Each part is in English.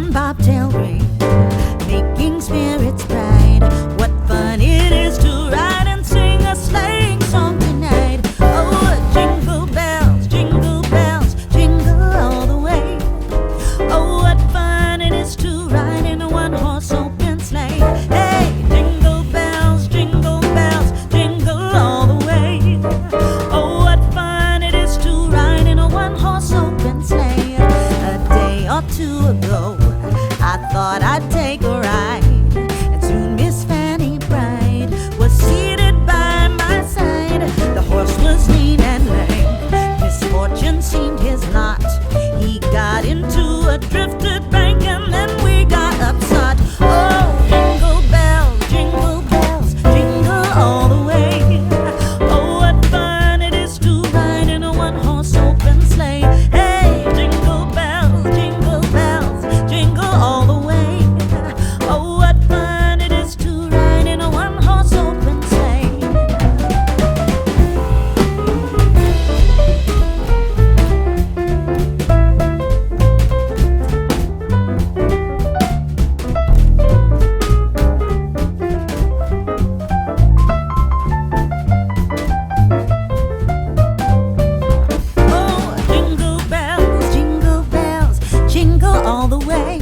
on bobtail ring, making spirits bright. What fun it is to ride and sing a sleighing song tonight. Oh, jingle bells, jingle all the way. Oh, what fun it is to ride in a one-horse open sleigh. Hey, jingle bells, jingle all the way. Oh, what fun it is to ride in a one-horse open sleigh. A day or two ago, I thought I'd take a ride, and soon Miss Fanny Bright was seated by my side. The horse was lean and lame, misfortune seemed his lot. He got into a drifted bank and then we got upset. Oh, jingle bells, jingle all the way. Oh, what fun it is to ride in a one-horse open sleigh. Hey, jingle bells, jingle all the way. Oh, what fun it is to ride in a one-horse open sleigh. Oh, jingle bells, jingle all the way.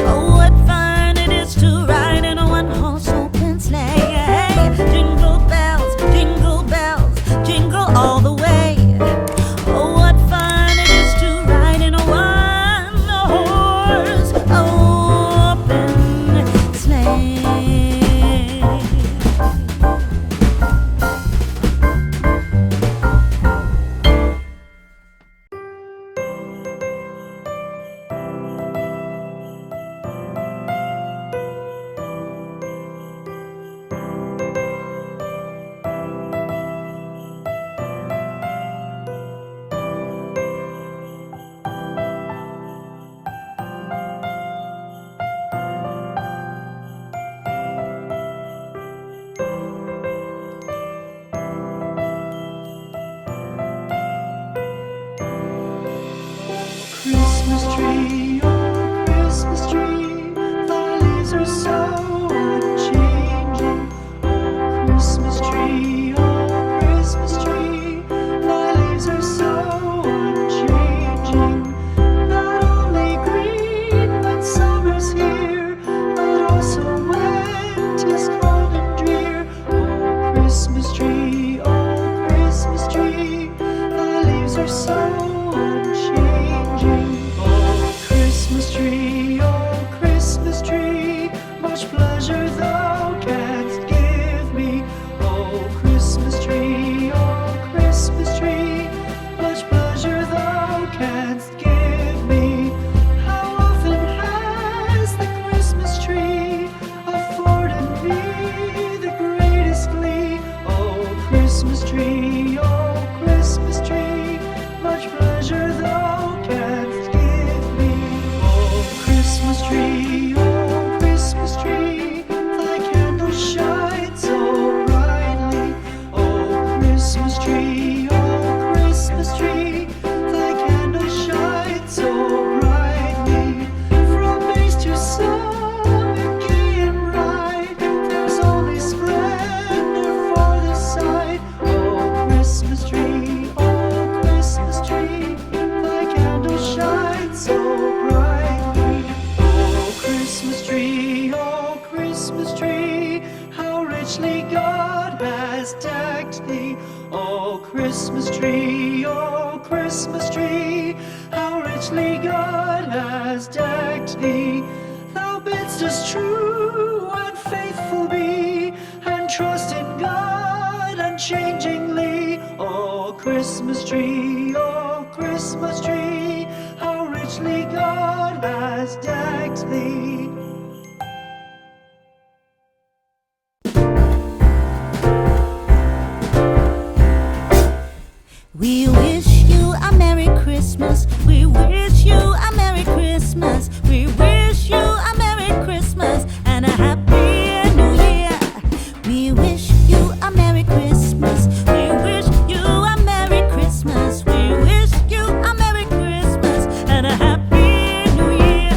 Oh, what fun it is to ride in a one-horse open sleigh. Hey, jingle bells, jingle all the way. Oh, what fun it is to ride in a one-horse open sleigh. Christmas tree, oh Christmas tree, thy leaves are so unchanging. Oh Christmas tree, thy leaves are so unchanging. Not only green when summer's here, but also when 'tis cold and drear. Oh Christmas tree, thy leaves are so unchanging. Oh Christmas tree, much pleasure thou canst give me. Oh Christmas tree, much pleasure thou canst give me. How often has the Christmas tree afforded me the greatest glee? Oh Christmas tree, much pleasure thou canst give me. Oh Christmas tree, thy candles shine so brightly. Oh Christmas tree, thy candles shine so brightly. From base to summit, gay and bright, there's only splendor for the sight. Oh Christmas tree, thy candles shine so brightly. Oh Christmas tree, how richly God has decked thee. Oh Christmas tree, how richly God has decked thee. Thou bidst us true and faithful be, and trust in God unchangingly. Oh Christmas tree, how richly God has decked thee. We wish you a Merry Christmas. We wish you a Merry Christmas. We wish you a Merry Christmas and a Happy New Year. We wish you a Merry Christmas. We wish you a Merry Christmas. We wish you a Merry Christmas and a Happy New Year.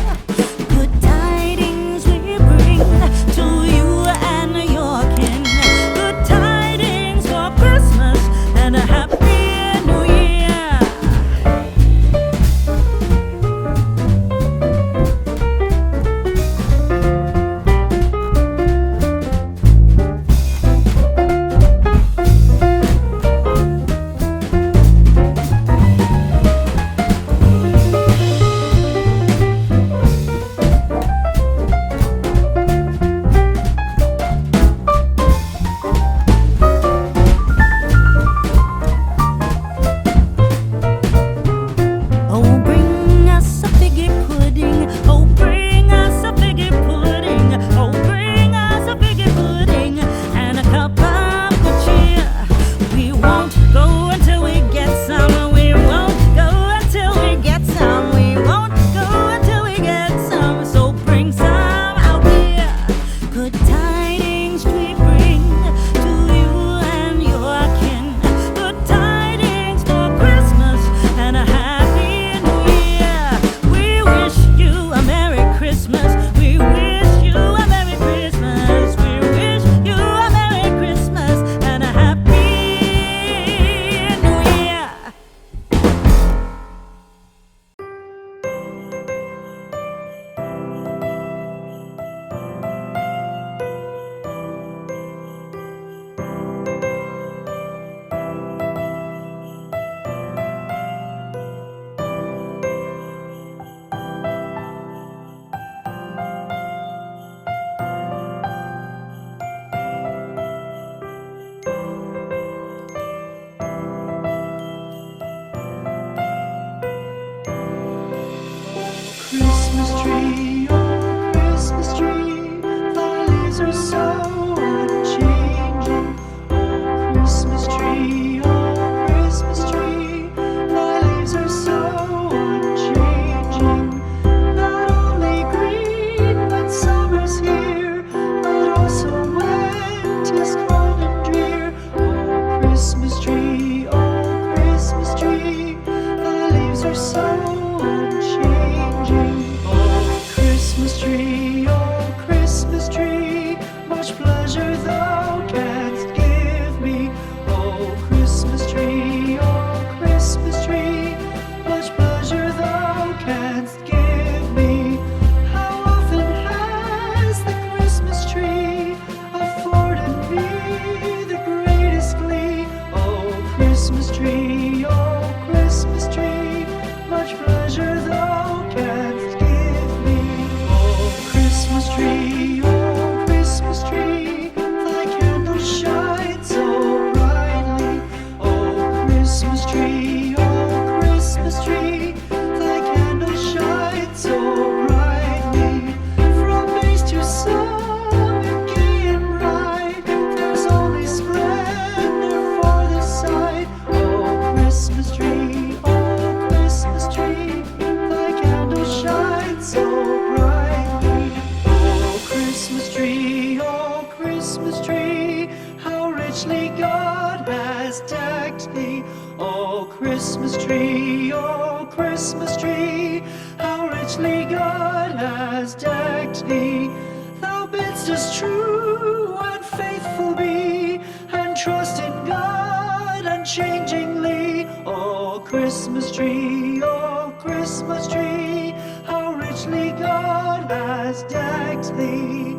tree, oh Christmas tree, much pleasure thou canst give me. Oh Christmas tree, much pleasure thou canst give me. How often has the Christmas tree afforded me the greatest glee? Oh Christmas tree, much pleasure thou canst give me. Oh Christmas tree, thy candles shine so brightly. Oh Christmas tree, thy candles shine so brightly. From base to summit, gay and bright, there's only splendor for the sight. Oh Christmas tree, thy candles shine so brightly. Oh Christmas tree, how richly God has decked thee. Oh Christmas tree, how richly God has decked thee. Thou bidst us true and faithful be, and trust in God unchangingly. Oh Christmas tree, how richly God has decked thee.